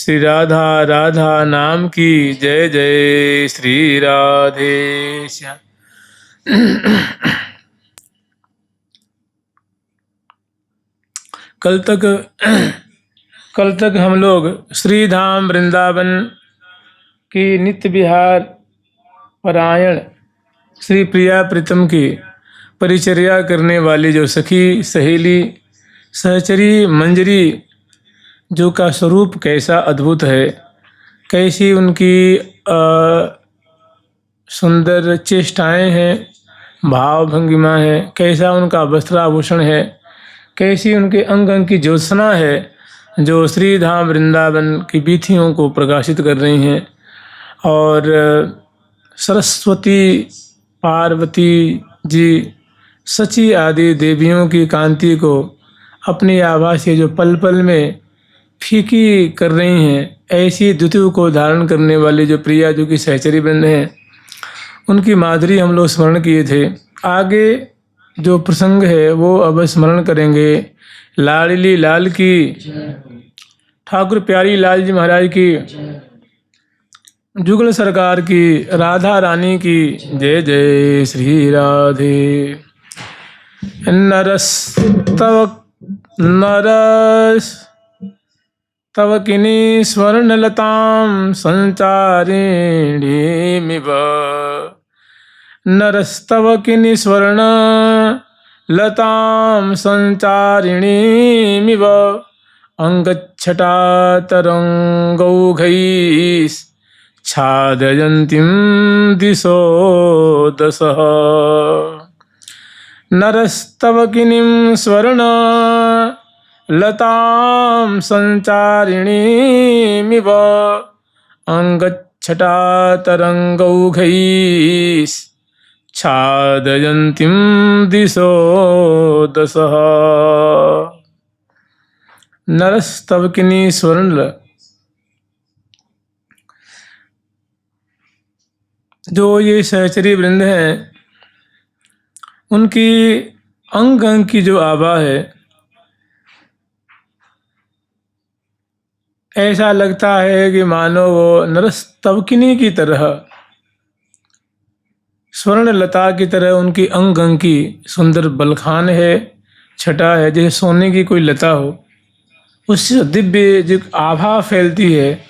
श्री राधा राधा नाम की जय जय श्री राधे श्याम। कल तक हम लोग श्री धाम वृंदावन की नित्य विहार परायण श्री प्रिया प्रीतम की परिचर्या करने वाली जो सखी सहेली सहचरी मंजरी जो का स्वरूप कैसा अद्भुत है, कैसी उनकी सुंदर चेष्टाएं हैं, भाव भंगिमा है, कैसा उनका वस्त्राभूषण है, कैसी उनके अंग अंग की ज्योत्सना है जो श्री धाम वृंदावन की वीथियों को प्रकाशित कर रही हैं। और सरस्वती पार्वती जी सची आदि देवियों की कांति को अपनी आभा से जो पल पल में फीकी कर रही हैं, ऐसी द्युतियों को धारण करने वाले जो प्रिया जो की सहचरी वृंद हैं, उनकी माधुरी हम लोग स्मरण किए थे। आगे जो प्रसंग है वो अब स्मरण करेंगे। लाडली लाल की, ठाकुर प्यारी लाल जी महाराज की, जुगल सरकार की, राधा रानी की जय जय श्री राधे। नरस तव किनी स्वर्णलतां संचारिणीमिव, नरस्तव किनी स्वर्ण लतां संचारिणीमिव, अंगच्छटा तरंगौघैश्छादयन्तीं दिशो दशः। नरस्तव किनीं स्वर्ण लतां संचारिणीमिव, अंगच्छटा तरंगौघैश्छादयन्तीं दिशो दशः। नरस्तव किनी स्वर्ण, जो ये सहचरी वृंद हैं, उनकी अंग अंग की जो आभा है, ऐसा लगता है कि मानो वो नरस्तवकिनी की तरह, स्वर्ण लता की तरह उनकी अंग अंग की सुंदर बलखान है, छटा है, जैसे सोने की कोई लता हो, उससे दिव्य जो आभा फैलती है,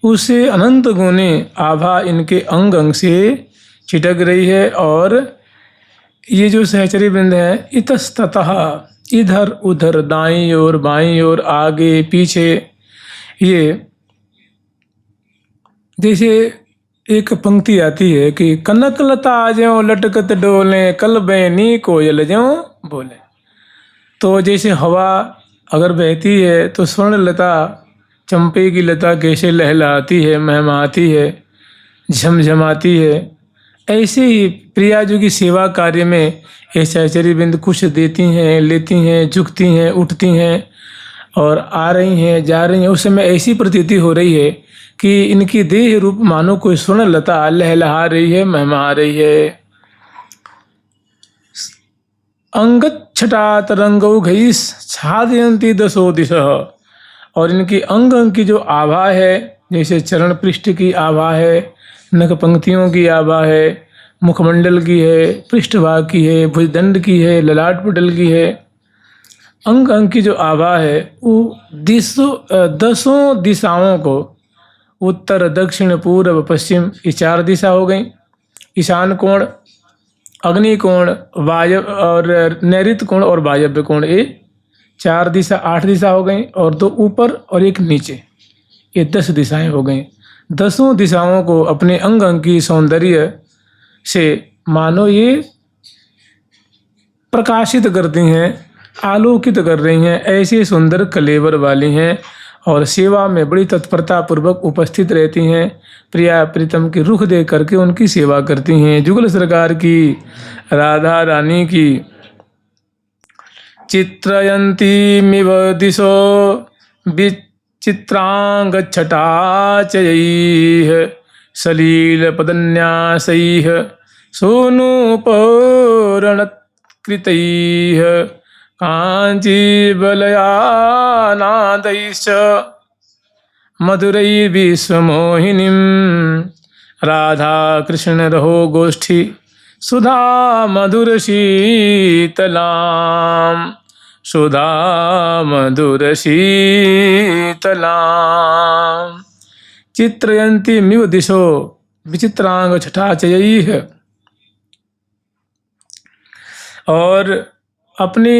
उससे अनंत गुने आभा इनके अंग अंग से छिटक रही है। और ये जो सहचरी वृंद है, इतस्ततः इधर उधर दाईं ओर बाईं ओर आगे पीछे, ये जैसे एक पंक्ति आती है कि कनक लता ज्यों लटकत डोले, कल बैनी कोयल ज्यों बोले। तो जैसे हवा अगर बहती है तो स्वर्ण लता, चंपे की लता कैसे लहलाती है, महमाती है, झमझमाती है, ऐसे ही प्रिया जी की सेवा कार्य में ये सहचरी वृंद कुछ देती हैं, लेती हैं, झुकती हैं, उठती हैं और आ रही हैं, जा रही हैं। उस समय ऐसी प्रतीति हो रही है कि इनकी देह रूप मानो कोई स्वर्ण लता लहलहा रही है, महमा रही है। अंगच्छटा तरंगौघैश्छादयन्ती दशो दिशः, और इनकी अंग अंग की जो आभा है, जैसे चरण पृष्ठ की आभा है, नख पंक्तियों की आभा है, मुखमंडल की है, पृष्ठभाग की है, भुजदंड की है, ललाट पटल की है, अंग अंग की जो आभा है वो दसों दिशाओं को, उत्तर दक्षिण पूर्व पश्चिम, ये 4 दिशा हो गई। ईशान कोण, अग्नि कोण, वायव्य और नैऋत्य कोण और वायव्य कोण, ये 4 दिशा, 8 दिशा हो गई। और 2 ऊपर और 1 नीचे, ये 10 दिशाएं हो गई। दसों दिशाओं को अपने अंग अंग की सौंदर्य से मानो ये प्रकाशित करती हैं, आलोकित कर रही हैं, ऐसे सुंदर कलेवर वाली हैं और सेवा में बड़ी तत्परता पूर्वक उपस्थित रहती हैं। प्रिया प्रीतम की रुख दे करके उनकी सेवा करती हैं। जुगल सरकार की, राधा रानी की। चित्रयन्तीमिव दिशो विचित्रांगच्छटाचयैः, सलीलपदन्यासैः सोनुपौरणकृतैः, काञ्चीवलयानादैश्च मधुरैर्विश्वमोहिनीं राधा कृष्ण रहो गोष्ठी सुधा मधुर शीतलाम सुधा मधुर शीतलाम चित्रयन्ती मिव दिशो विचित्रांग छटाचयैः। और अपने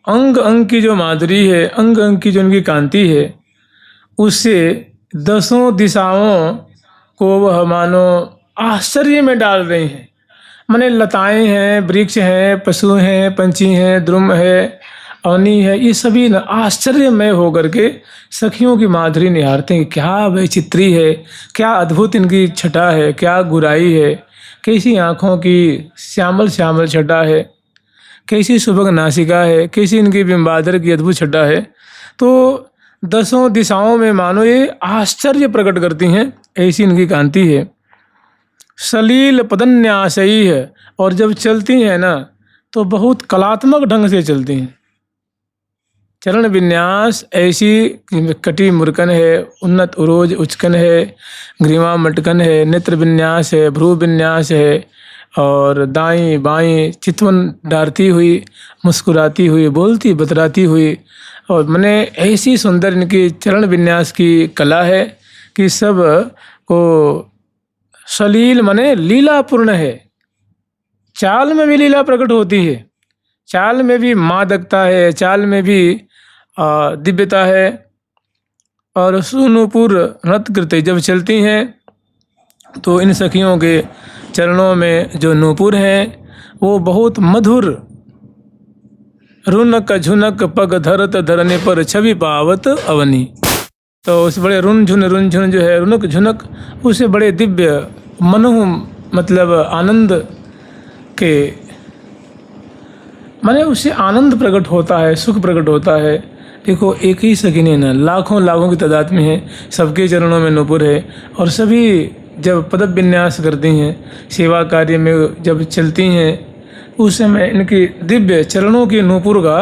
अंग अंग की जो माधुरी है, अंग अंग की जो उनकी कांति है, उससे दसों दिशाओं को वह मानो आश्चर्य में डाल रही हैं। माने लताएं हैं, वृक्ष हैं, पशु हैं, पंछी हैं, द्रुम है, अवनी है, ये सभी न आश्चर्यमय होकर के सखियों की माधुरी निहारते हैं। क्या वैचित्री है, क्या अद्भुत इनकी छटा है, क्या गुराई है, कैसी आँखों की श्यामल श्यामल छटा है, कैसी सुबह नासिका है, कैसी इनकी बिंबाधर की अद्भुत छटा है। तो दसों दिशाओं में मानो ये आश्चर्य प्रकट करती हैं, ऐसी इनकी कांति है। सलील पदन्यासई है, और जब चलती हैं ना तो बहुत कलात्मक ढंग से चलती हैं। चरण विन्यास ऐसी कटी मुरकन है, उन्नत उरोज उचकन है, ग्रीवा मटकन है, नेत्र विन्यास है, भ्रू विन्यास है, और दाईं बाईं चितवन डारती हुई, मुस्कुराती हुई, बोलती बतराती हुई, और मने ऐसी सुंदर इनकी चरण विन्यास की कला है कि सब को सलील मने लीलापूर्ण है। चाल में भी लीला प्रकट होती है, चाल में भी मादकता है, चाल में भी दिव्यता है। और सुनूपुर नृत्य करते जब चलती हैं तो इन सखियों के चरणों में जो नूपुर हैं वो बहुत मधुर, रुनक झुनक पग धरत धरने पर छवि पावत अवनी। तो उस बड़े रुन झुन जो है रुनक झुनक, उसे बड़े दिव्य मनोह मतलब आनंद के माने उससे आनंद प्रकट होता है, सुख प्रकट होता है। देखो एक ही सखी ने ना लाखों लाखों की तादाद में है, सबके चरणों में नूपुर है, और सभी जब पद विन्यास करती हैं, सेवा कार्य में जब चलती हैं, उस समय इनकी दिव्य चरणों की नूपुर का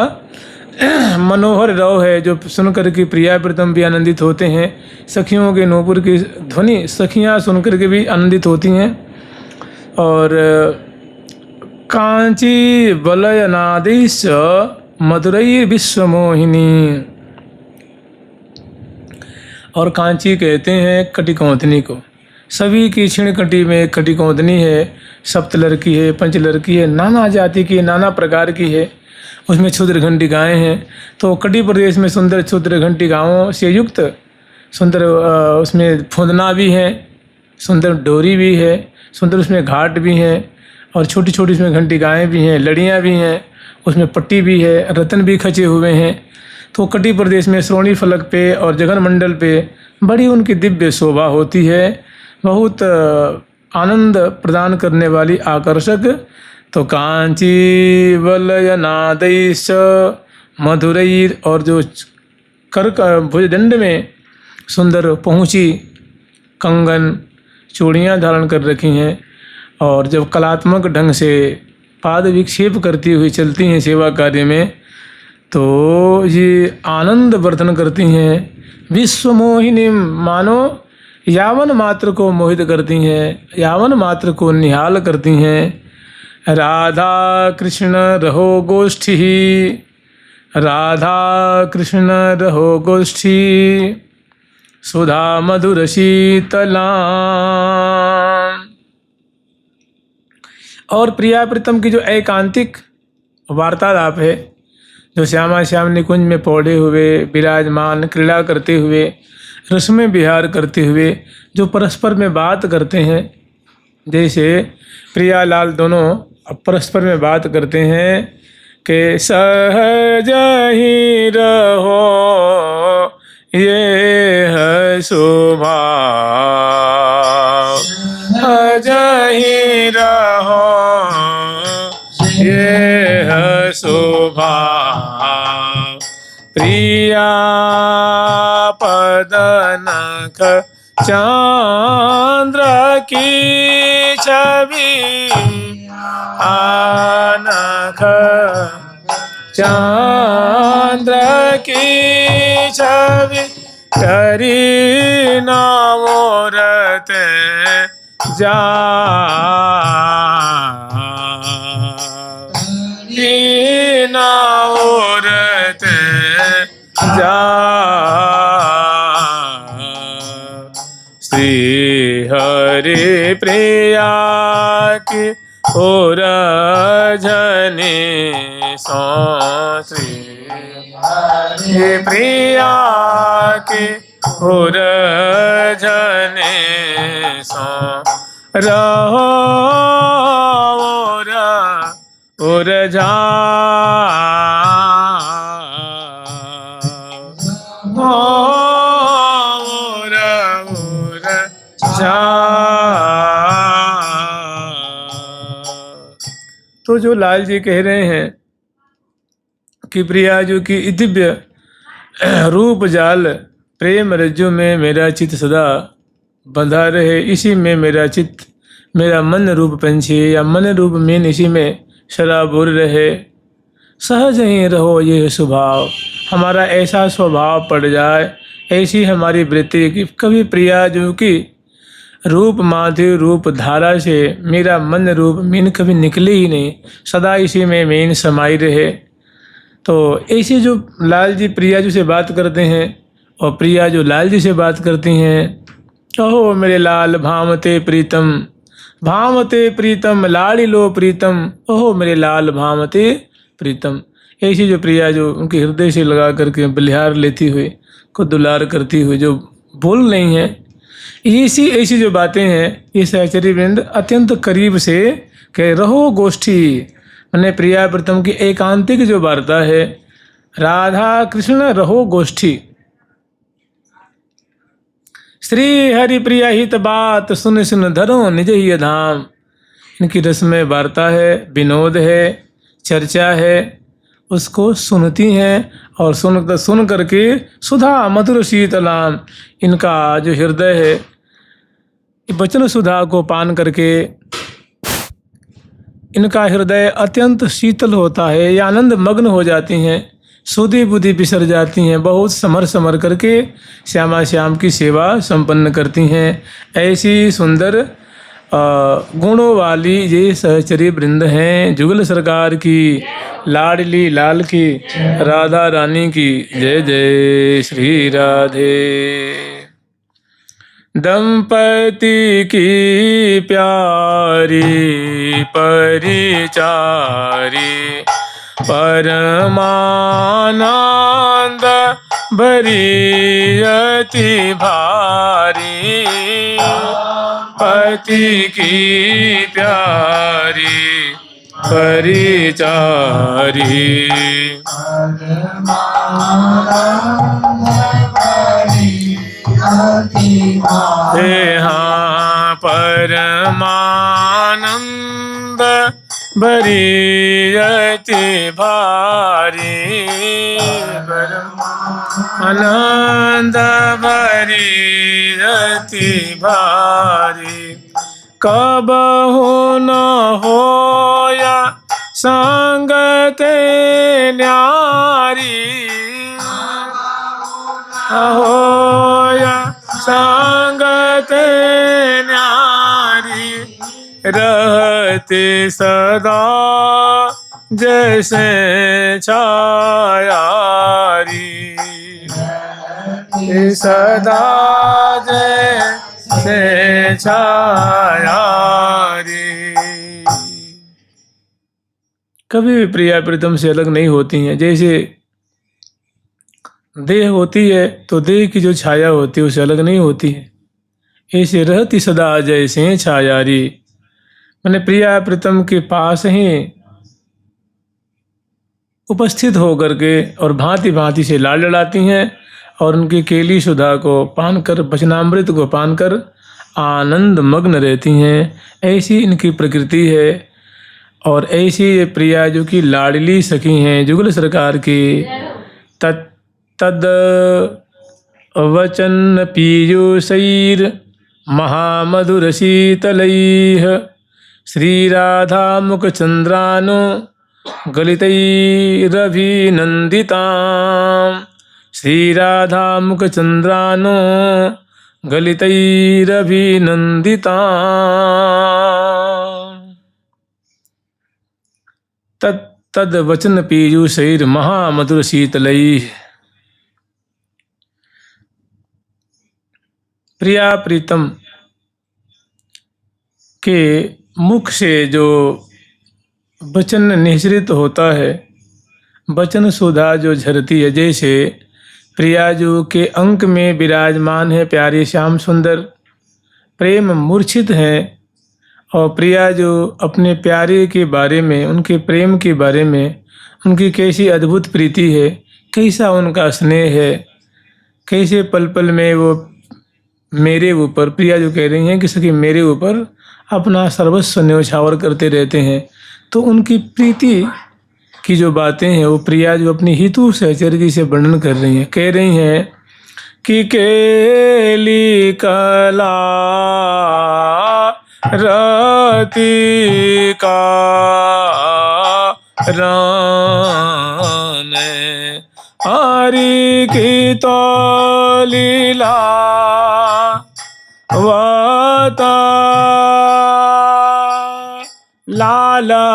मनोहर रव है जो सुनकर के प्रिया प्रीतम भी आनंदित होते हैं। सखियों के नूपुर की ध्वनि सखियाँ सुनकर के भी आनंदित होती हैं। और कांची वलयनादिश मधुरई विश्वमोहिनी, और कांची कहते हैं कटिकौंतनी को। सभी की क्षीण कटी में कटिकौंतनी है, सप्तलर्की है, पंचलर्की है, नाना जाति की नाना प्रकार की है। उसमें क्षुद्र घंटिकाएँ हैं। तो कटी प्रदेश में सुंदर क्षुद्र घंटिकाओं से युक्त सुंदर उसमें फुंदना भी है, सुंदर डोरी भी है, सुंदर उसमें घाट भी हैं, और छोटी छोटी उसमें घंटिकाएँ भी हैं, लड़ियाँ भी हैं, उसमें पट्टी भी है, रतन भी खचे हुए हैं। तो कटी प्रदेश में श्रोणी फलक पे और जगन मंडल पे बड़ी उनकी दिव्य शोभा होती है, बहुत आनंद प्रदान करने वाली आकर्षक। तो कांची वलयनादैश्च मधुरैर, और जो कर भुजदंड में सुंदर पहुँची कंगन चूड़ियाँ धारण कर रखी हैं, और जब कलात्मक ढंग से पाद विक्षेप करती हुई चलती हैं सेवा कार्य में, तो ये आनंद वर्धन करती हैं। विश्वमोहिनी मानो यावन मात्र को मोहित करती हैं, यावन मात्र को निहाल करती हैं। राधा कृष्ण रहो गोष्ठी, राधा कृष्ण रहो गोष्ठी, सुधा मधुर शीतला। और प्रिया प्रीतम की जो एकांतिक वार्तालाप है, जो श्यामा श्याम निकुंज में पौधे हुए विराजमान क्रीड़ा करते हुए रस में विहार करते हुए जो परस्पर में बात करते हैं, जैसे प्रियालाल दोनों परस्पर में बात करते हैं कि सहज ही रहो ये है शोभा, सहज ही रहो ये है शोभा, प्रिया पद नख चंद्र की छवि, नख चंद्र की छवि हरि नाम रते जा नाम रते जा श्री हरि प्रिया की और जने सो श्री हरि प्रिया की और जने सो रहो और जा तो जो लाल जी कह रहे हैं कि प्रिया जो कि दिव्य रूप जाल प्रेम रज्जु में मेरा चित्त सदा बंधा रहे, इसी में मेरा चित्त मेरा मन रूप पंछी या मन रूप मीन इसी में सदा बोल रहे। सहज ही रहो ये स्वभाव, हमारा ऐसा स्वभाव पड़ जाए, ऐसी हमारी वृत्ति कि कभी प्रिया जो कि रूप माधुर्य रूप धारा से मेरा मन रूप मीन कभी निकले ही नहीं, सदा इसी में मीन समाई रहे। तो ऐसे जो लाल जी प्रिया जी से बात करते हैं और प्रिया जो लाल जी से बात करती हैं, कहो मेरे लाल भामते प्रीतम लाड़ी लो प्रीतम, ओहो मेरे लाल भामते प्रीतम। ऐसी जो प्रिया जो उनके हृदय से लगा करके बलिहार लेती हुई को दुलार करती हुई जो बोल रही हैं, ऐसी जो बातें हैं, ये सहचरी वृंद अत्यंत करीब से कह रहो गोष्ठी, मैंने प्रिया प्रीतम की एकांतिक जो वार्ता है, राधा कृष्ण रहो गोष्ठी। श्री हरि प्रिया हित बात सुन सुन धरो निज ही धाम। इनकी रसमय वार्ता है, विनोद है, चर्चा है, उसको सुनती हैं और सुन करके सुधा मधुर शीतलाम, इनका जो हृदय है वचन सुधा को पान करके इनका हृदय अत्यंत शीतल होता है, ये आनंद मग्न हो जाती हैं, सुधि बुद्धि बिसर जाती हैं, बहुत समर करके श्यामा श्याम की सेवा संपन्न करती हैं। ऐसी सुंदर गुणों वाली ये सहचरी वृंद हैं। जुगल सरकार की लाडली लाल की राधा रानी की जय जय श्री राधे। दंपति की प्यारी परिचारी परमानंद बरियति भारी, पति की प्यारी परिचारी हे हाँ परमानंद बरियति भारी, आनंद बरियति भारी, कब हो न होया संगते न्यारी, होया संगते न्यारी, रहते सदा जैसे छायारी, सदा जैसे छायारी। कभी भी प्रिया प्रीतम से अलग नहीं होती हैं। जैसे देह होती है तो देह की जो छाया होती है उससे अलग नहीं होती है, ऐसे रहती सदा जैसे छायारी। मैंने प्रिया प्रीतम के पास ही उपस्थित होकर के और भांति भांति से लाड लड़ाती हैं और उनकी केली सुधा को पान कर, वचनामृत को पान कर आनंद मग्न रहती हैं। ऐसी इनकी प्रकृति है और ऐसी ये प्रिया जो कि लाडली सखी हैं जुगल सरकार की। तद वचन पीयूषैर महामधुर शीतलैः, श्री राधा मुख चंद्रानो गलितैरभिनंदितां, श्री राधा मुख चंद्रानो गलितैरभिनंदिता तद वचन पीयूषैर महामधुर शीतलैः। प्रिया प्रीतम के मुख से जो वचन निःसृत होता है, वचन सुधा जो झरती है, जैसे प्रियाजू के अंक में विराजमान है प्यारे श्याम सुंदर, प्रेम मूर्छित हैं, और प्रियाजू अपने प्यारे के बारे में, उनके प्रेम के बारे में, उनकी कैसी अद्भुत प्रीति है, कैसा उनका स्नेह है, कैसे पल पल में वो मेरे ऊपर, प्रियाजू कह रही हैं कि सखी मेरे ऊपर अपना सर्वस्व न्यौछावर करते रहते हैं। तो उनकी प्रीति की जो बातें हैं वो प्रिया जो अपनी हितु सहचर्य से वर्णन कर रही हैं, कह रही हैं कि केली कला रति का रान हरि की तो लीला वाता लाला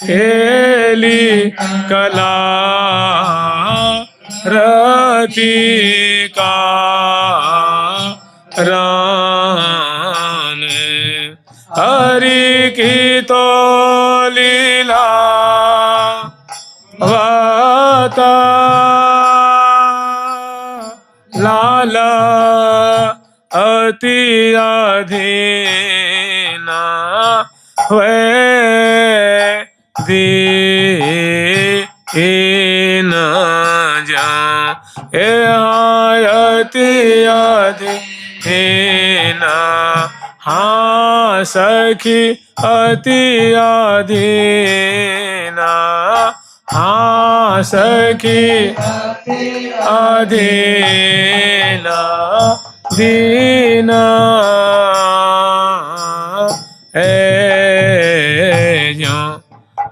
केली कला रति का रान हरि की तो लीला वाता लाला अति अधीना वे दीन जा अति अधीना। हाँ सखी अति अधीना, हाँ सखी अधीना दीना जो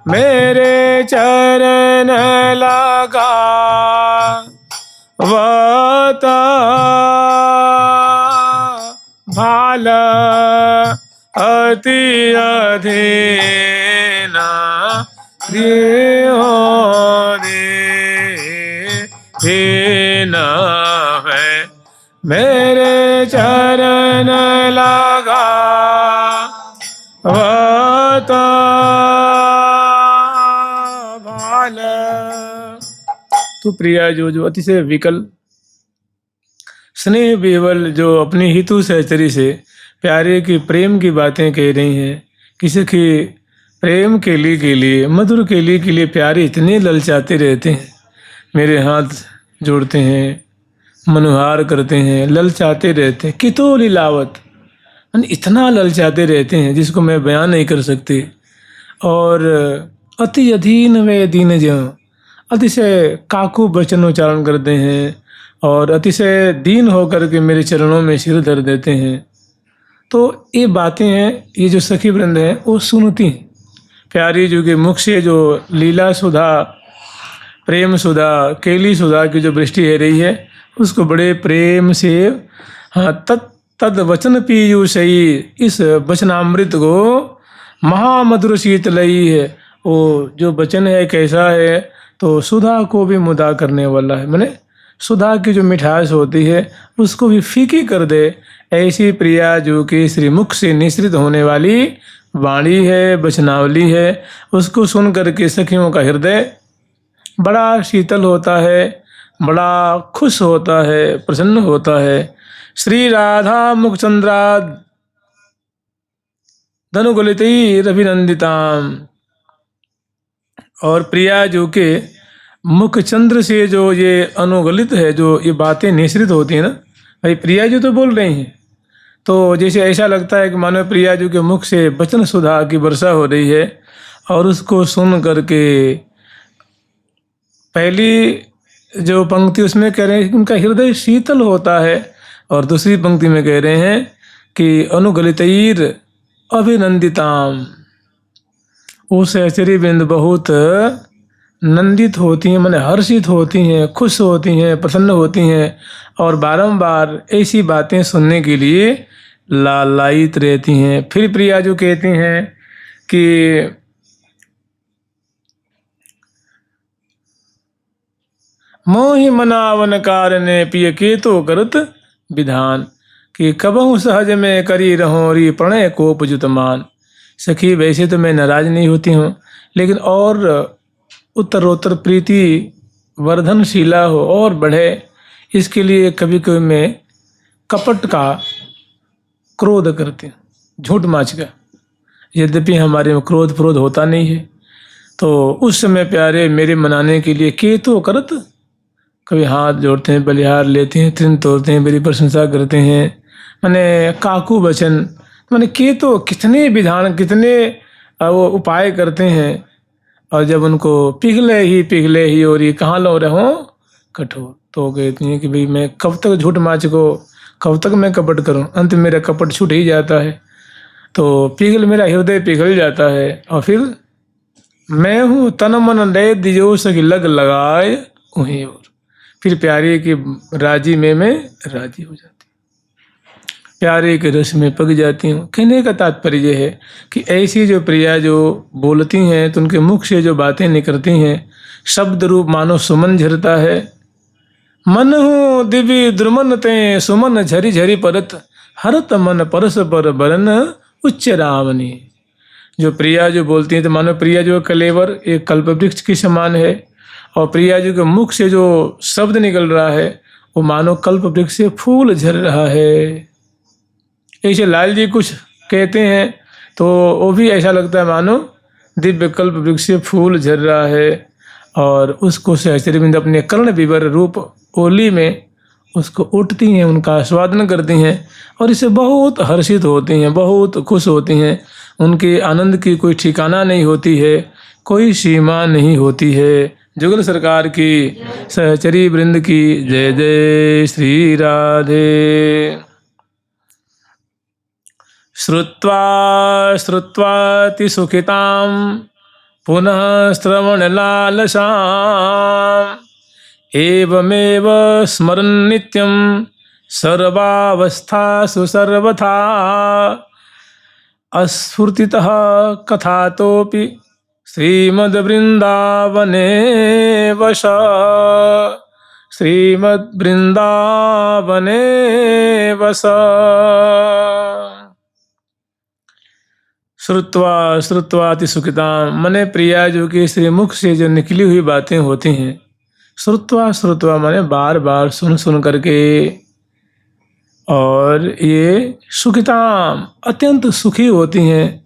मेरे चरण लगा वाता भाला अति अधीना दीना है मेरे चरण लगा वाता भाला। तो प्रिया जो अतिशय विकल स्नेह विवल जो अपनी हितु सहचरी से प्यारे की प्रेम की बातें कह रही हैं, किसी की प्रेम के लिए मधुर के लिए प्यारे इतने ललचाते रहते हैं, मेरे हाथ जोड़ते हैं, मनोहार करते हैं, ललचाते रहते हैं, कितो लीलावत, इतना ललचाते रहते हैं जिसको मैं बयान नहीं कर सकती। और अति अधीन वे दीन जो अतिशय काकू वचन उच्चारण करते हैं और अतिशय दीन होकर के मेरे चरणों में सिर धर देते हैं। तो ये बातें हैं, ये जो सखी वृंद हैं वो सुनती हैं प्यारी जी के मुख से जो लीला सुधा, प्रेम सुधा, केली सुधा की जो वृष्टि है रही है, उसको बड़े प्रेम से हाँ तद वचन पीयूषई, इस वचनामृत को महामधुर शीतलई है। वो जो वचन है कैसा है, तो सुधा को भी मुदा करने वाला है, माने सुधा की जो मिठास होती है उसको भी फीकी कर दे, ऐसी प्रिया जो कि श्री मुख से निश्रित होने वाली वाणी है, वचनावली है, उसको सुन करके सखियों का हृदय बड़ा शीतल होता है, बड़ा खुश होता है, प्रसन्न होता है। श्री राधा मुख चंद्राद धनुगलितैरभिनंदिताम, और प्रिया जो के मुख चंद्र से जो ये अनुगलित है, जो ये बातें निश्रित होती हैं ना, भाई प्रिया जी तो बोल रही हैं, तो जैसे ऐसा लगता है कि मानो प्रिया जी के मुख से वचन सुधा की वर्षा हो रही है। और उसको सुन करके पहली जो पंक्ति उसमें कह रहे हैं कि उनका हृदय शीतल होता है, और दूसरी पंक्ति में कह रहे हैं कि अनुगलितैर अभिनंदिताम, वो सहचरी बिंद बहुत नंदित होती हैं, माने हर्षित होती हैं, खुश होती हैं, प्रसन्न होती हैं और बारंबार ऐसी बातें सुनने के लिए लालायित रहती हैं। फिर प्रिया जो कहती हैं कि मोहि मनावन कारणे पिय के तो करत विधान, कि कबहु सहज में करी रहो री प्रणय को पुजुतमान। सखी वैसे तो मैं नाराज नहीं होती हूँ, लेकिन और उत्तरोत्तर प्रीति वर्धनशीला हो और बढ़े, इसके लिए कभी कभी मैं कपट का क्रोध करती हूँ, झूठ माच का। यद्यपि हमारे में क्रोध प्रोध होता नहीं है, तो उस समय प्यारे मेरे मनाने के लिए के तो करत, कभी हाथ जोड़ते हैं, बलिहार लेते हैं, तृण तोड़ते हैं, मेरी प्रशंसा करते हैं, माने काकू वचन, माने के तो कितने विधान, कितने वो उपाय करते हैं, और जब उनको पिघले ही और ये कहाँ लो रहो कठोर, तो कहती हैं कि भाई मैं कब तक झूठ माच को, कब तक मैं कपट करूं, अंत मेरा कपट छूट ही जाता है, तो मेरा हृदय पिघल जाता है, और फिर मैं हूँ तन मन दे दिजो सकी लग लगाए वहीं, और फिर प्यारे की राजी में मैं राजी हो जाती, प्यारे के रस में पक जाती हूँ। कहने का तात्पर्य यह है कि ऐसी जो प्रिया जो बोलती हैं, तो उनके मुख से जो बातें निकलती हैं, शब्द रूप मानो सुमन झरता है। मन हो दिव्य द्रुमन ते सुमन झरी झरी परत, हरत मन परस पर बरन उच्च रावनी। जो प्रिया जो बोलती हैं, तो मानो प्रिया जो कलेवर एक कल्प वृक्ष के समान है, और प्रिया जी के मुख से जो शब्द निकल रहा है वो मानो कल्प वृक्ष से फूल झर रहा है। ऐसे लाल जी कुछ कहते हैं तो वो भी ऐसा लगता है मानो दिव्य कल्प वृक्ष से फूल झर रहा है, और उसको सहचर्यबिंद अपने कर्ण विवर रूप ओली में उसको उठती हैं, उनका आस्वादन करती हैं, और इससे बहुत हर्षित होती हैं, बहुत खुश होती हैं। उनके आनंद की कोई ठिकाना नहीं होती है, कोई सीमा नहीं होती है। जुगल सरकार की, सहचरी वृंद की जय जय श्री राधे। श्रुत्वा श्रुत्वाति सुखितां पुनः श्रवण लालसाम्, एवमेव स्मरन् नित्यं सर्वावस्थासु सर्वथा, अस्फुर्तितः कथातोपि श्रीमद्वृन्दावने वश, श्रीमद्वृन्दावने वस। श्रुत्वा श्रुत्वाति सुखितां, मने प्रिया जो कि श्री मुख से जो निकली हुई बातें होती हैं, श्रुत्वा श्रुत्वा माने बार बार सुन सुन करके, और ये सुखिताम अत्यंत सुखी होती हैं,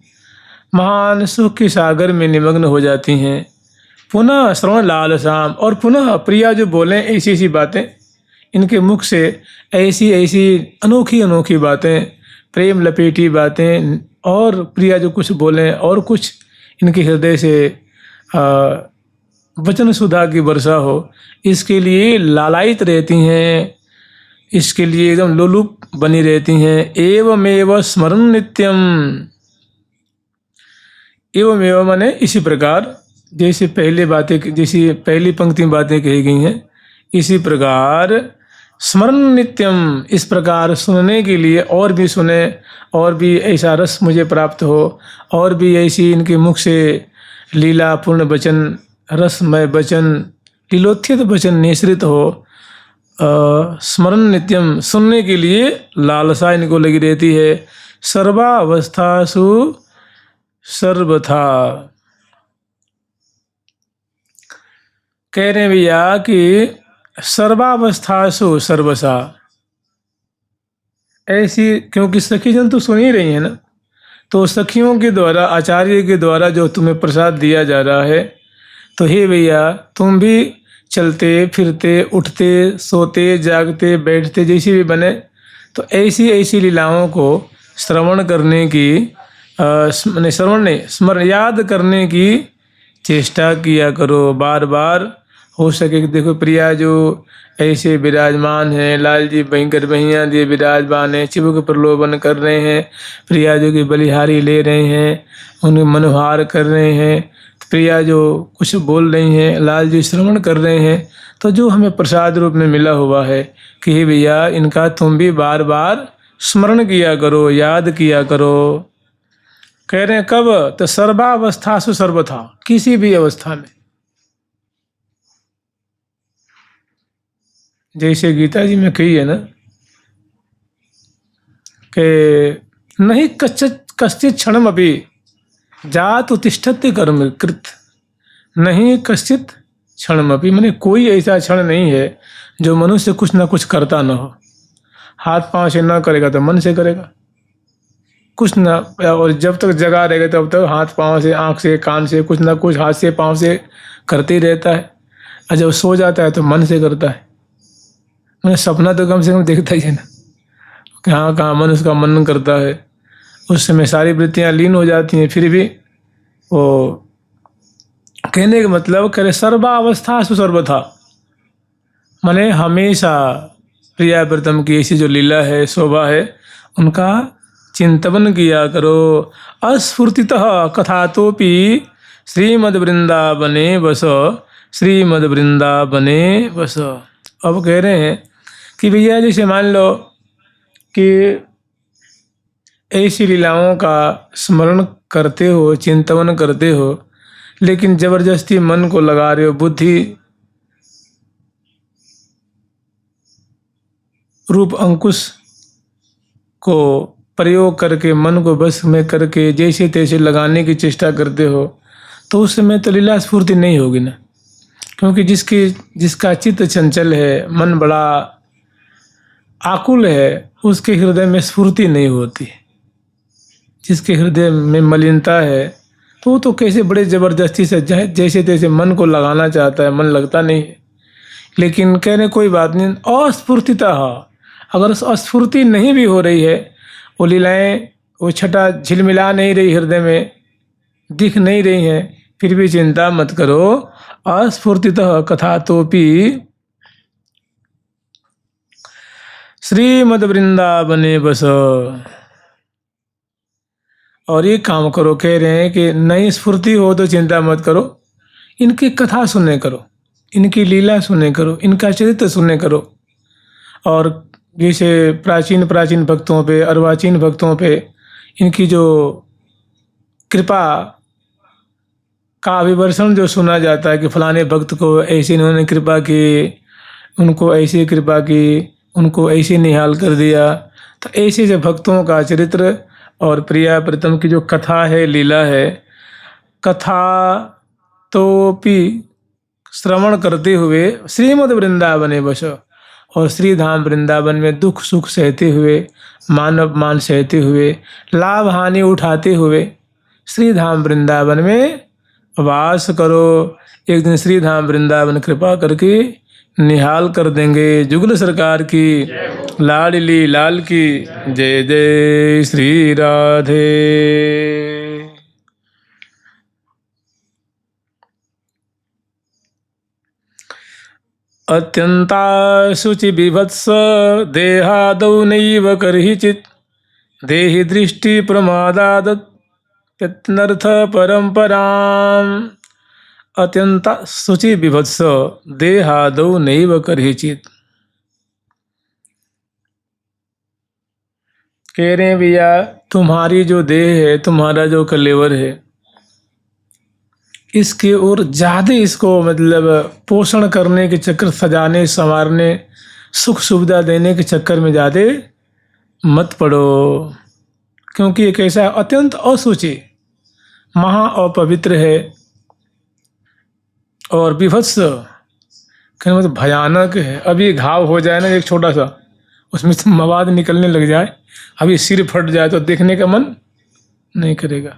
महान सुख के सागर में निमग्न हो जाती हैं। पुनः श्रवण लालसाम, और पुनः प्रिया जो बोलें ऐसी ऐसी बातें, इनके मुख से ऐसी ऐसी अनोखी अनोखी बातें, प्रेम लपेटी बातें, और प्रिया जो कुछ बोलें और कुछ इनके हृदय से वचन सुधा की वर्षा हो, इसके लिए लालायित रहती हैं, इसके लिए एकदम लोलुप बनी रहती हैं। एवमेव स्मरण नित्यम, एवमेव माने इसी प्रकार, जैसे पहले बातें, जैसी पहली पंक्ति में बातें कही गई हैं, इसी प्रकार स्मरण नित्यम, इस प्रकार सुनने के लिए और भी सुने, और भी ऐसा रस मुझे प्राप्त हो, और भी ऐसी इनके मुख से लीला पूर्ण वचन, रसमय वचन, लीलोत्थित वचन निश्रित हो। स्मरण नित्यम, सुनने के लिए लालसा इनको लगी रहती है। सर्वावस्थासु सर्वथा, कह रहे हैं भैया कि सर्वावस्थासु सर्वसा, ऐसी, क्योंकि सखी जन तो सुन ही रही है ना, तो सखियों के द्वारा, आचार्य के द्वारा जो तुम्हें प्रसाद दिया जा रहा है, तो हे भैया तुम भी चलते फिरते, उठते, सोते, जागते, बैठते, जैसी भी बने, तो ऐसी ऐसी लीलाओं को श्रवण करने की, श्रवण नहीं, स्मरण, याद करने की चेष्टा किया करो बार बार। हो सके कि देखो प्रिया जो ऐसे विराजमान हैं, लाल जी भयंकर भैया दिए विराजमान हैं, चिबुक प्रलोभन कर रहे हैं, प्रिया जो कि बलिहारी ले रहे हैं, उन्हें मनोहार कर रहे हैं, प्रिया जो कुछ बोल रही हैं, लाल जी श्रवण कर रहे हैं, तो जो हमें प्रसाद रूप में मिला हुआ है कि हे भैया इनका तुम भी बार बार स्मरण किया करो, याद किया करो। कह रहे हैं कब? तो सर्वावस्थासु सर्वथा, किसी भी अवस्था में। जैसे गीता जी में कही है ना कि नहीं कश्चित क्षणम अभी जात तिष्ठत्य कर्म कृत, नहीं कश्चित क्षणम अभी, मैंने कोई ऐसा क्षण नहीं है जो मनुष्य कुछ ना कुछ करता ना हो। हाथ पांव से ना करेगा तो मन से करेगा कुछ ना, और जब तक जगा रहेगा तब तक हाथ पांव से, आंख से, कान से कुछ ना कुछ, हाथ से पांव से करते ही रहता है। और जब सो जाता है तो मन से करता है। मैंने सपना तो कम से कम देखता ही है ना कि हाँ कहाँ मन उसका मनन करता है, उस समय सारी वृत्तियाँ लीन हो जाती हैं। फिर भी वो कहने का मतलब करे सर्वावस्था सुसर्वथा, माने हमेशा प्रिया प्रीतम की ऐसी जो लीला है, शोभा है, उनका चिंतन किया करो। अस्फूर्तितः कथातोपि श्रीमद् वृंदावने बस, श्रीमद् वृंदावने बस। अब कह रहे हैं कि भैया जैसे मान लो कि ऐसी लीलाओं का स्मरण करते हो, चिंतन करते हो, लेकिन जबरदस्ती मन को लगा रहे हो, बुद्धि रूप अंकुश को प्रयोग करके मन को बस में करके जैसे तैसे लगाने की चेष्टा करते हो, तो उस समय तो लीला स्फूर्ति नहीं होगी ना। क्योंकि जिसका चित्त चंचल है, मन बड़ा आकुल है, उसके हृदय में स्फूर्ति नहीं होती। जिसके हृदय में मलिनता है तो वो तो कैसे बड़े जबरदस्ती से जैसे तैसे मन को लगाना चाहता है, मन लगता नहीं है। लेकिन कहने कोई बात नहीं, अस्फूर्तिता, अगर अस्फूर्ति नहीं भी हो रही है, वो लीलाएं, वो छटा झिलमिला नहीं रही, हृदय में दिख नहीं रही हैं, फिर भी चिंता मत करो। अस्फूर्तितः कथातोपि श्रीमद् वृंदावने बस। और ये काम करो, कह रहे हैं कि नई स्फूर्ति हो तो चिंता मत करो, इनकी कथा सुने करो, इनकी लीला सुने करो, इनका चरित्र सुने करो। और जैसे प्राचीन भक्तों पे, अर्वाचीन भक्तों पे इनकी जो कृपा का अभिवर्षण जो सुना जाता है कि फलाने भक्त को ऐसे इन्होंने कृपा की, उनको ऐसी कृपा की, उनको ऐसे निहाल कर दिया। तो ऐसे जो भक्तों का चरित्र और प्रिया प्रीतम की जो कथा है, लीला है, कथा तो भी श्रवण करते हुए श्रीमद् वृंदावने बस, और श्री धाम वृंदावन में दुख सुख सहते हुए, मान अपमान सहते हुए, लाभ हानि उठाते हुए श्री धाम वृंदावन में वास करो। एक दिन श्री धाम वृंदावन कृपा करके निहाल कर देंगे। जुगल सरकार की, लाडली लाल की जय जय श्री राधे। अत्यंता शुचि विभत्स देहादौ नैव कर्हिचित्, देहि दृष्टि प्रमादादत्यनर्थ परंपराम्। अत्यंता शुचि विभत्स देहादौ नैव कर्हिचित्। कह रहे हैं भैया तुम्हारी जो देह है, तुम्हारा जो कलेवर है, इसके और ज़्यादा इसको मतलब पोषण करने के चक्कर, सजाने संवारने, सुख सुविधा देने के चक्कर में ज़्यादा मत पड़ो। क्योंकि एक ऐसा अत्यंत अशुचि, महा अपवित्र है और विभत्स, कहने मतलब भयानक है। अभी घाव हो जाए ना एक छोटा सा, उसमें से मवाद निकलने लग जाए, अभी सिर फट जाए तो देखने का मन नहीं करेगा।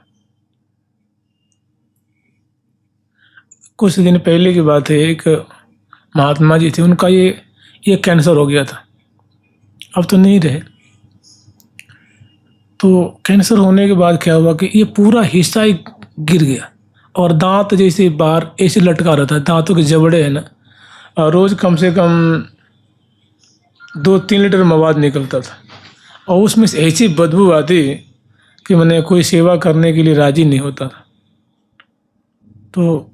कुछ दिन पहले की बात है, एक महात्मा जी थे, उनका ये कैंसर हो गया था, अब तो नहीं रहे। तो कैंसर होने के बाद क्या हुआ कि ये पूरा हिस्सा ही गिर गया और दांत जैसे बाहर ऐसे लटका रहता है, दांतों के जबड़े हैं ना, और रोज़ कम से कम 2-3 लीटर मवाद निकलता था और उसमें से ऐसी बदबू आती कि मैंने कोई सेवा करने के लिए राजी नहीं होता था। तो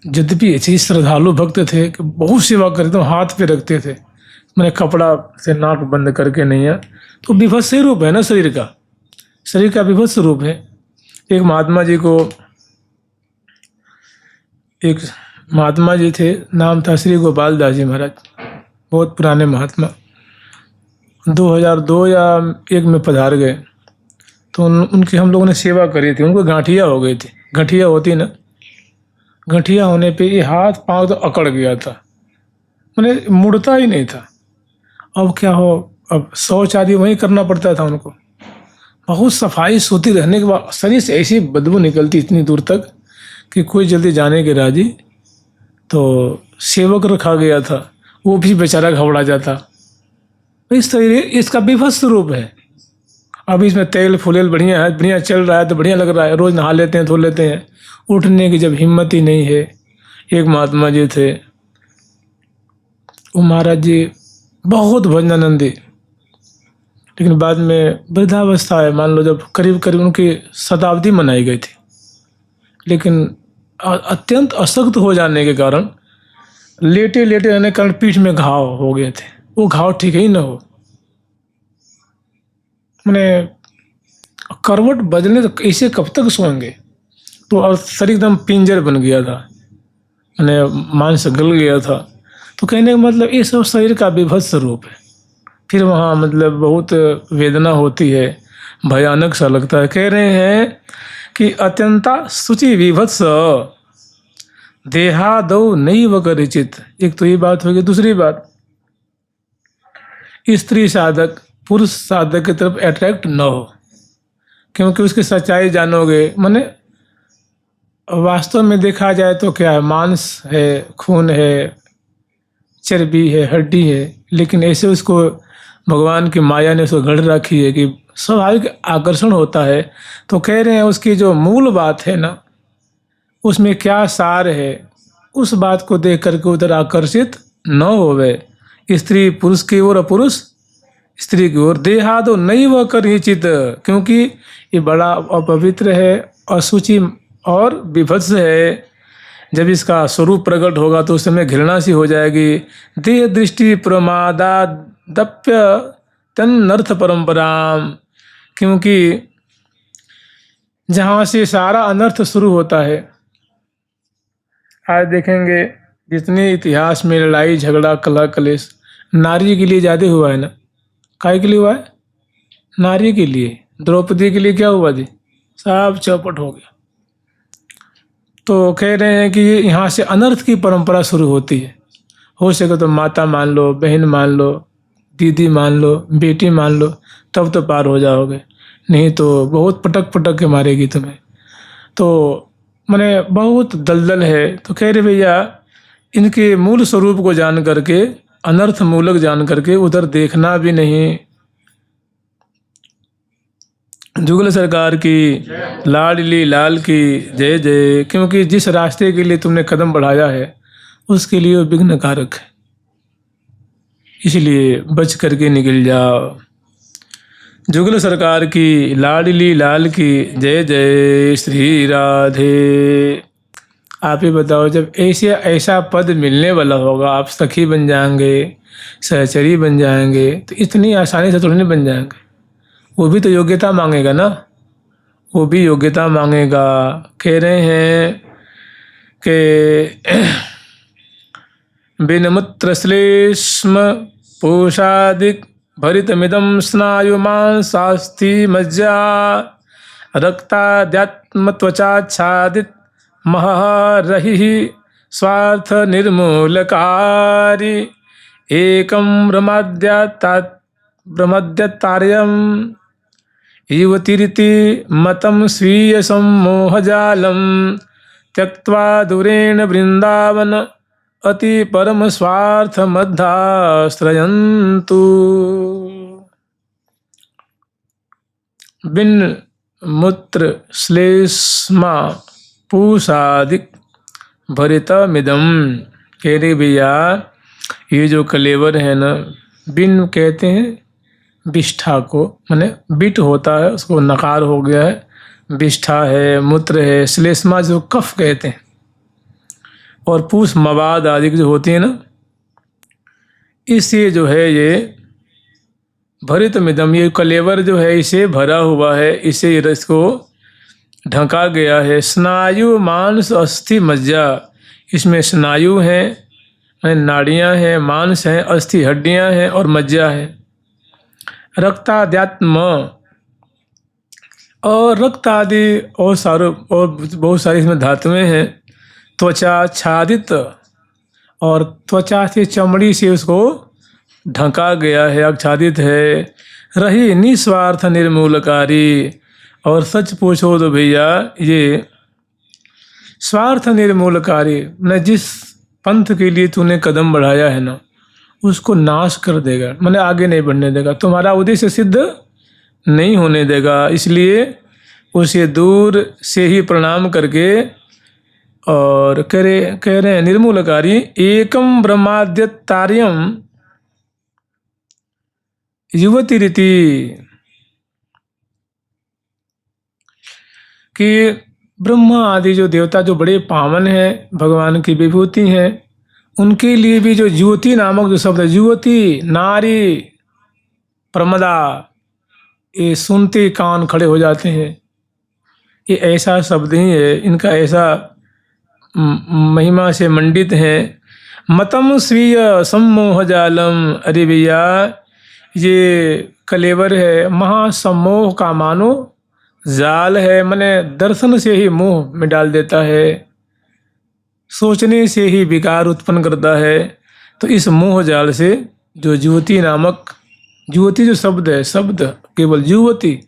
यद्यपि ऐसे ही श्रद्धालु भक्त थे कि बहुत सेवा करते, हाथ पे रखते थे, मैंने कपड़ा से नाक बंद करके नहीं है, तो विभत्स रूप है ना शरीर का विभत्स रूप है। एक महात्मा जी थे, नाम था श्री गोपाल दास जी महाराज, बहुत पुराने महात्मा, 2002 या 1 में पधार गए। तो उनकी हम लोगों ने सेवा करी थी। उनको गांठिया हो गई थी, गठिया होती ना, गठिया होने पे ये हाथ पांव तो अकड़ गया था, मैंने मुड़ता ही नहीं था। अब क्या हो, अब शौच आदि वहीं करना पड़ता था उनको। बहुत सफाई सुथरी रहने के बाद शरीर से ऐसी बदबू निकलती इतनी दूर तक कि कोई जल्दी जाने के राजी। तो सेवक रखा गया था, वो भी बेचारा घबरा जाता। इस तरह इसका विभत्स रूप है। अब इसमें तेल फुलेल बढ़िया है, बढ़िया चल रहा है तो बढ़िया लग रहा है, रोज नहा लेते हैं, धो लेते हैं, उठने की जब हिम्मत ही नहीं है। एक महात्मा जी थे, वो महाराज जी बहुत भजनानंदी, लेकिन बाद में वृद्धावस्था है, मान लो जब करीब करीब उनकी शताब्दी मनाई गई थी, लेकिन अत्यंत अशक्त हो जाने के कारण, लेटे लेटे रहने के कारण पीठ में घाव हो गए थे। वो घाव ठीक ही न हो, मैंने करवट बदलने तो ऐसे कब तक सोएंगे। तो और शरीर एकदम पिंजर बन गया था, मैंने मांस गल गया था। तो कहने का मतलब ये सब शरीर का विभत्स रूप है। फिर वहाँ मतलब बहुत वेदना होती है, भयानक सा लगता है। कह रहे हैं कि अत्यंता शुचि विभत्स देहादौ नैव करिचित। एक तो ये बात होगी। दूसरी बात, स्त्री साधक पुरुष साधक की तरफ अट्रैक्ट न हो, क्योंकि उसकी सच्चाई जानोगे। माने वास्तव में देखा जाए तो क्या है, मांस है, खून है, चर्बी है, हड्डी है, लेकिन ऐसे उसको भगवान की माया ने उसको गढ़ रखी है कि स्वाभाविक आकर्षण होता है। तो कह रहे हैं उसकी जो मूल बात है ना, उसमें क्या सार है, उस बात को देख करके उधर आकर्षित न होवे। स्त्री पुरुष की ओर और पुरुष स्त्री की ओर। देहादो नैव करिचित, क्योंकि ये बड़ा अपवित्र है, अशुचि और विभत्स है। जब इसका स्वरूप प्रकट होगा तो उस समय घृणा सी हो जाएगी। देह दृष्टि प्रमादादप्य तन्नर्थ परंपराम, क्योंकि जहाँ से सारा अनर्थ शुरू होता है। आज देखेंगे जितने इतिहास में लड़ाई झगड़ा कलह कलेश नारी के लिए ज़्यादा हुआ है ना। काय के लिए हुआ है? नारी के लिए। द्रौपदी के लिए क्या हुआ जी? सब चौपट हो गया। तो कह रहे हैं कि यहाँ से अनर्थ की परंपरा शुरू होती है। हो सके तो माता मान लो, बहन मान लो, दीदी मान लो, बेटी मान लो, तब तो पार हो जाओगे, नहीं तो बहुत पटक पटक के मारेगी तुम्हें। तो मैंने बहुत दलदल है। तो कह रहे भैया इनके मूल स्वरूप को जान करके, अनर्थ मूलक जान करके उधर देखना भी नहीं। जुगल सरकार की, लाडली लाल की जय जय। क्योंकि जिस रास्ते के लिए तुमने कदम बढ़ाया है उसके लिए वो विघ्न कारक है, इसलिए बच करके निकल जाओ। जुगल सरकार की, लाडली लाल की जय जय श्री राधे। आप ही बताओ, जब ऐसा पद मिलने वाला होगा, आप सखी बन जाएंगे, सहचरी बन जाएंगे, तो इतनी आसानी से थोड़ी नहीं बन जाएंगे। वो भी तो योग्यता मांगेगा ना, वो भी योग्यता मांगेगा। कह रहे हैं कि बिनमुत्र श्लेष्म पूषादिक भरितमिदं स्नायुमांसास्थि मज्जा रक्ताद्यात्मत्वचाच्छादित महरहि स्वार्थ निर्मूलकारी एकं ब्रह्मद्यतार्यम् युवतिरिति मतं स्वीय सम्मोहजालं त्यक्त्वा दूरेण वृंदावन अति परम स्वार्थ मध्याश्रयन्तु। बिन मूत्र श्लेष्मा पूषादिक भरितमिदं। कह रहे भैया ये जो कलेवर है ना, बिन कहते हैं विष्ठा को, माने बिट होता है उसको नकार हो गया है, विष्ठा है, मूत्र है, श्लेष्मा जो कफ कहते हैं, और पूष मवाद आदि जो होती है ना, इससे जो है ये भरित मिदम, ये कलेवर जो है इसे भरा हुआ है, इसे रस को ढका गया है। स्नायु मांस अस्थि मज्जा, इसमें स्नायु हैं, नाड़ियां हैं, मांस हैं, अस्थि हड्डियां हैं और मज्जा है। रक्ताद्यात्म, और रक्त आदि और बहुत सारी इसमें धातुएं हैं। त्वचा छादित, और त्वचा से चमड़ी से उसको ढका गया है, आच्छादित है। रही निस्वार्थ निर्मूलकारी, और सच पूछो तो भैया ये स्वार्थ निर्मूलकारी न, जिस पंथ के लिए तूने कदम बढ़ाया है ना, उसको नाश कर देगा, मैंने आगे नहीं बढ़ने देगा, तुम्हारा उद्देश्य सिद्ध नहीं होने देगा। इसलिए उसे दूर से ही प्रणाम करके और कह रहे हैं निर्मूलकारी एकम ब्रह्माद्यतार्यम युवती रीति, कि ब्रह्मा आदि जो देवता जो बड़े पावन हैं, भगवान की विभूति हैं, उनके लिए भी जो युवती नामक जो शब्द है, युवती नारी प्रमदा, ये सुनते कान खड़े हो जाते हैं। ये ऐसा शब्द ही है, इनका ऐसा महिमा से मंडित है। मतम स्वीय सम्मोह जालम, अरे भैया ये कलेवर है, महासम्मोह का मानो जाल है, माने दर्शन से ही मोह में डाल देता है, सोचने से ही विकार उत्पन्न करता है। तो इस मोह जाल से जो युवती नामक, युवती जो शब्द है, शब्द केवल युवती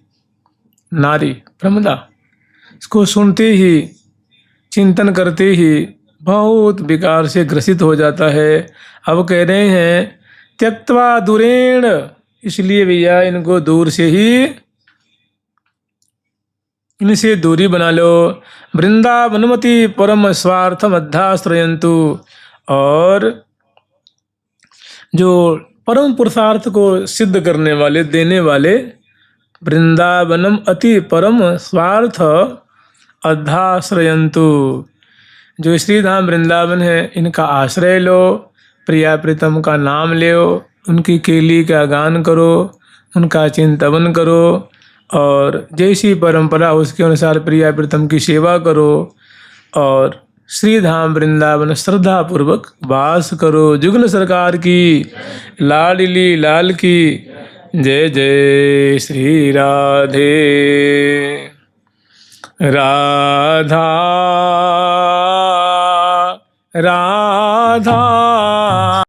नारी प्रमदा, इसको सुनते ही चिंतन करते ही बहुत विकार से ग्रसित हो जाता है। अब कह रहे हैं त्यक्त्वा दूरेण, इसलिए भैया इनको दूर से ही, इनसे दूरी बना लो। वृंदावनमति परम स्वार्थम अध्याश्रयन्तु, और जो परम पुरुषार्थ को सिद्ध करने वाले, देने वाले, वृंदावनम अति परम स्वार्थ अध्याश्रयन्तु, जो श्रीधाम वृंदावन है इनका आश्रय लो, प्रिया प्रीतम का नाम लो, उनकी केली का गान करो, उनका चिंतन करो, और जैसी परंपरा उसके अनुसार प्रिया प्रीतम की सेवा करो, और श्रीधाम वृंदावन श्रद्धा पूर्वक वास करो। जुगल सरकार की लाडली लाल की जय जय। श्री राधे राधा राधा